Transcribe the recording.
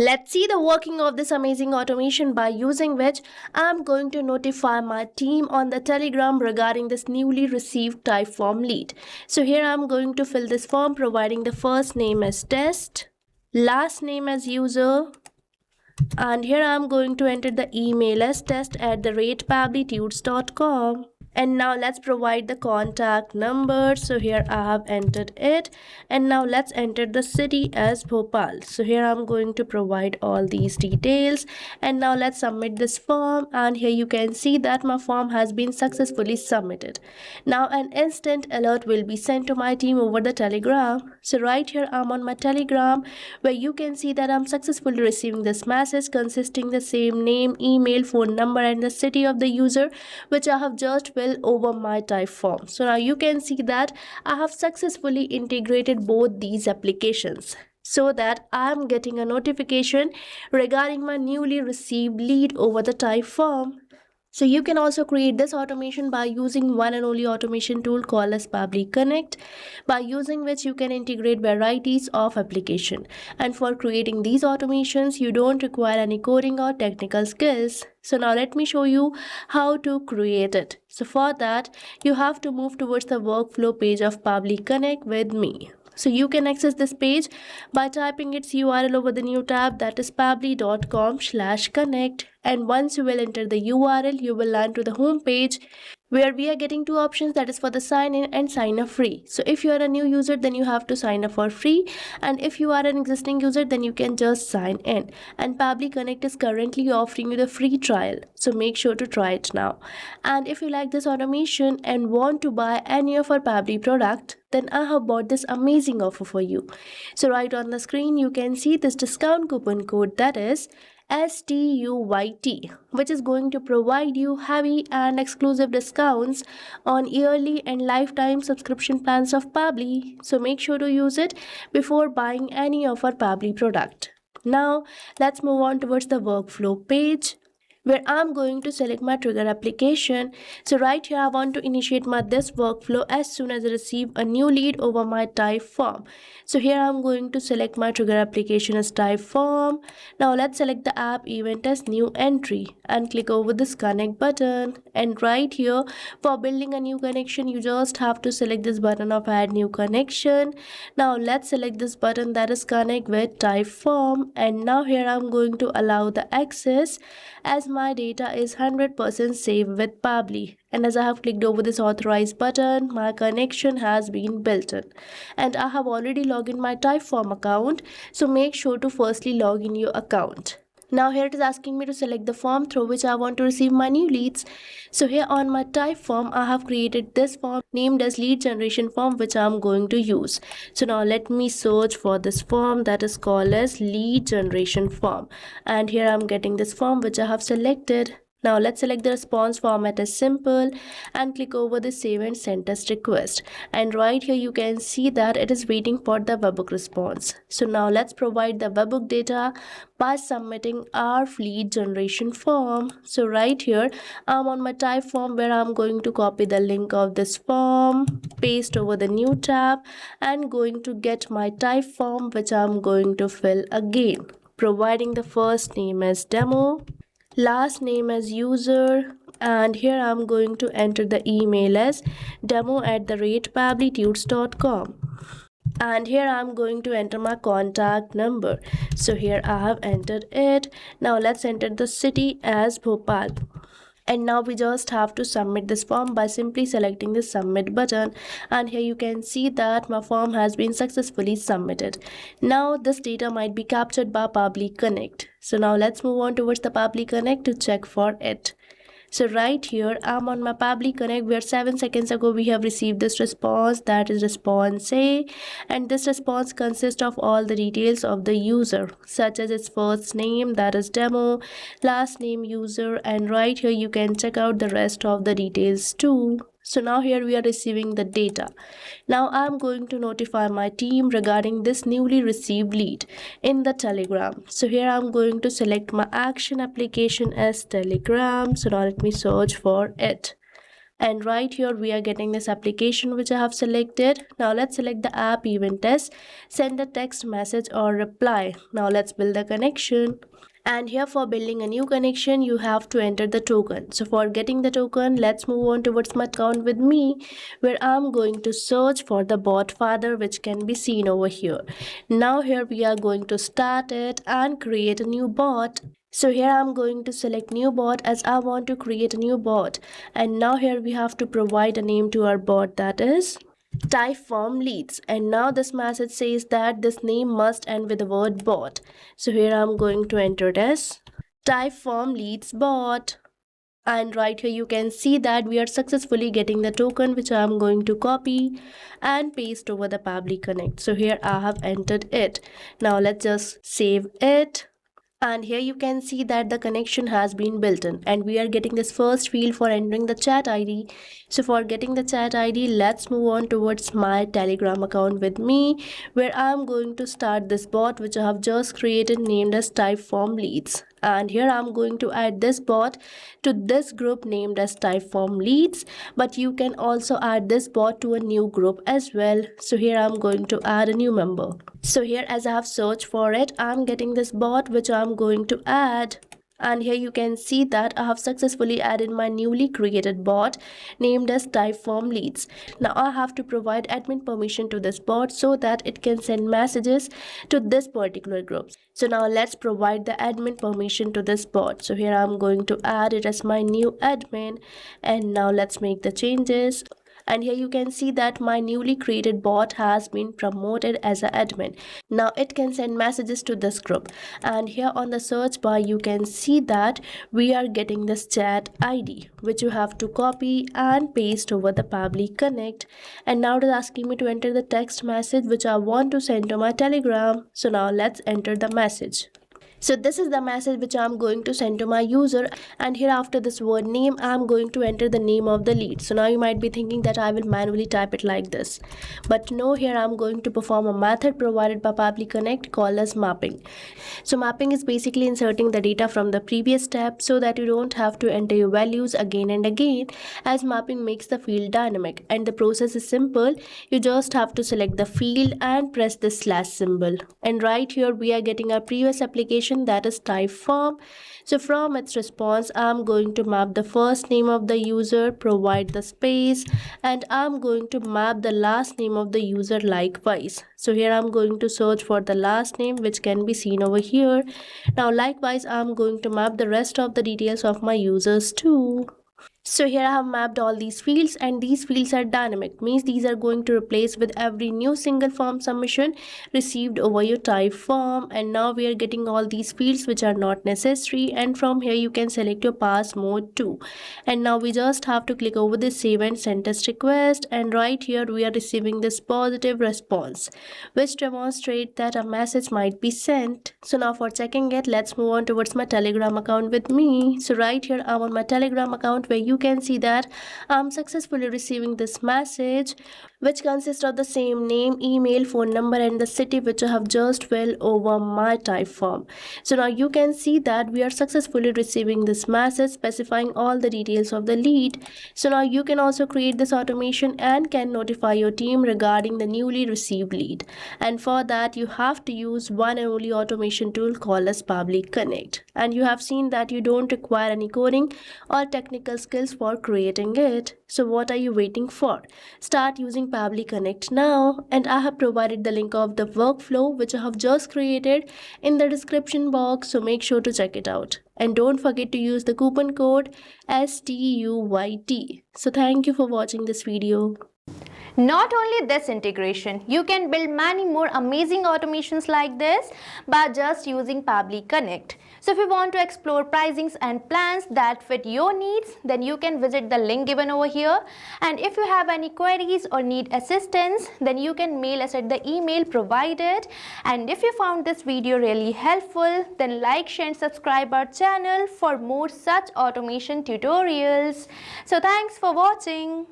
Let's see the working of this amazing automation by using which I'm going to notify my team on the Telegram regarding this newly received Typeform lead. So here I'm going to fill this form providing the first name as test, last name as user, and here I'm going to enter the email as test@pabblytudes.com. And now let's provide the contact number. So here I have entered it, and now let's enter the city as Bhopal. So here I'm going to provide all these details, and now let's submit this form. And here you can see that my form has been successfully submitted. Now an instant alert will be sent to my team over the Telegram. So right here I'm on my Telegram, where you can see that I'm successfully receiving this message consisting the same name, email, phone number, and the city of the user, which I have just filled over my Typeform. So now you can see that I have successfully integrated both these applications so that I am getting a notification regarding my newly received lead over the Typeform. So you can also create this automation by using one and only automation tool called as Pabbly Connect, by using which you can integrate varieties of application. And for creating these automations, you don't require any coding or technical skills. So now let me show you how to create it. So for that, you have to move towards the workflow page of Pabbly Connect with me. So you can access this page by typing its URL over the new tab, that is pabbly.com/connect. And once you will enter the URL, you will land to the home page where we are getting two options, that is for the sign in and sign up free. So if you are a new user, then you have to sign up for free, and if you are an existing user, then you can just sign in. And Pabbly Connect is currently offering you the free trial, so make sure to try it now. And if you like this automation and want to buy any of our Pabbly product, then I have bought this amazing offer for you. So right on the screen you can see this discount coupon code, that is STUYT, which is going to provide you heavy and exclusive discounts on yearly and lifetime subscription plans of Pabbly. So make sure to use it before buying any of our Pabbly product. Now let's move on towards the workflow page, where I'm going to select my trigger application. So right here I want to initiate this workflow as soon as I receive a new lead over my Typeform. So here I'm going to select my trigger application as Typeform. Now let's select the app event as new entry and click over this connect button. And right here, for building a new connection, you just have to select this button of add new connection. Now let's select this button, that is connect with Typeform. And now here I'm going to allow the access, as my data is 100% safe with Pabbly. And as I have clicked over this authorize button, my connection has been built in. And I have already logged in my Typeform account, so make sure to firstly log in your account. Now here it is asking me to select the form through which I want to receive my new leads. So here on my Typeform, I have created this form named as lead generation form, which I am going to use. So now let me search for this form that is called as lead generation form. And here I am getting this form which I have selected. Now let's select the response format as simple and click over the save and send test request. And right here you can see that it is waiting for the webhook response. So now let's provide the webhook data by submitting our lead generation form. So right here I'm on my Typeform, where I'm going to copy the link of this form, paste over the new tab, and going to get my Typeform, which I'm going to fill again, providing the first name as demo, last name as user, and here I'm going to enter the email as demo@pabblytudes.com. And here I'm going to enter my contact number. So here I have entered it. Now let's enter the city as Bhopal. And now we just have to submit this form by simply selecting the submit button. And here you can see that my form has been successfully submitted. Now this data might be captured by Pabbly Connect. So now let's move on towards the Pabbly Connect to check for it. So right here I'm on my Pabbly Connect, where 7 seconds ago we have received this response, that is response A, and this response consists of all the details of the user, such as its first name, that is demo, last name user, and right here you can check out the rest of the details too. So now here we are receiving the data. Now I'm going to notify my team regarding this newly received lead in the Telegram. So here I'm going to select my action application as Telegram. So now let me search for it. And right here we are getting this application which I have selected. Now let's select the app event test, send a text message or reply. Now let's build the connection. And here for building a new connection, you have to enter the token. So for getting the token, let's move on towards my account with me, where I'm going to search for the bot father, which can be seen over here. Now here we are going to start it and create a new bot. So here I'm going to select new bot as I want to create a new bot. And now here we have to provide a name to our bot, that is Typeform leads. And now this message says that this name must end with the word bot. So here I'm going to enter this Typeform leads bot. And right here you can see that we are successfully getting the token, which I'm going to copy and paste over the Pabbly Connect. So here I have entered it. Now let's just save it. And here you can see that the connection has been built in, and we are getting this first field for entering the chat ID. So for getting the chat ID, let's move on towards my Telegram account with me, where I'm going to start this bot which I have just created named as Typeform leads. And here I'm going to add this bot to this group named as Typeform leads, but you can also add this bot to a new group as well. So here I'm going to add a new member. So here as I have searched for it, I'm getting this bot which I'm going to add. And here you can see that I have successfully added my newly created bot named as Typeform leads. Now I have to provide admin permission to this bot so that it can send messages to this particular group. So now let's provide the admin permission to this bot. So here I'm going to add it as my new admin, and now let's make the changes. And here you can see that my newly created bot has been promoted as an admin. Now it can send messages to this group. And here on the search bar you can see that we are getting this chat ID, which you have to copy and paste over the Pabbly Connect. And now it is asking me to enter the text message which I want to send to my Telegram. So now let's enter the message. So this is the message which I'm going to send to my user, and here after this word name I'm going to enter the name of the lead. So now you might be thinking that I will manually type it like this, but no, here I'm going to perform a method provided by Pabbly Connect called as mapping. So mapping is basically inserting the data from the previous step so that you don't have to enter your values again and again, as mapping makes the field dynamic. And the process is simple. You just have to select the field and press the slash symbol, and right here we are getting our previous application, that is Typeform. So from its response I'm going to map the first name of the user, provide the space, and I'm going to map the last name of the user likewise. So here I'm going to search for the last name, which can be seen over here. Now likewise I'm going to map the rest of the details of my users too. So here I have mapped all these fields, and these fields are dynamic, means these are going to replace with every new single form submission received over your Typeform. And now we are getting all these fields which are not necessary, and from here you can select your pass mode too. And now we just have to click over this save and send test request, and right here we are receiving this positive response which demonstrates that a message might be sent. So now for checking it, let's move on towards my Telegram account with me. So right here I'm on my Telegram account, where you can see that I'm successfully receiving this message, which consists of the same name, email, phone number, and the city which I have just filled over my Typeform. So now you can see that we are successfully receiving this message specifying all the details of the lead. So now you can also create this automation and can notify your team regarding the newly received lead. And for that you have to use one and only automation tool called as Pabbly Connect. And you have seen that you don't require any coding or technical skills for creating it. So what are you waiting for? Start using Pabbly Connect now, and I have provided the link of the workflow which I have just created in the description box, so make sure to check it out. And don't forget to use the coupon code STUYT. So thank you for watching this video. Not only this integration, you can build many more amazing automations like this by just using Pabbly Connect. So if you want to explore pricings and plans that fit your needs, then you can visit the link given over here. And if you have any queries or need assistance, then you can mail us at the email provided. And if you found this video really helpful, then like, share and subscribe our channel for more such automation tutorials. So thanks for watching.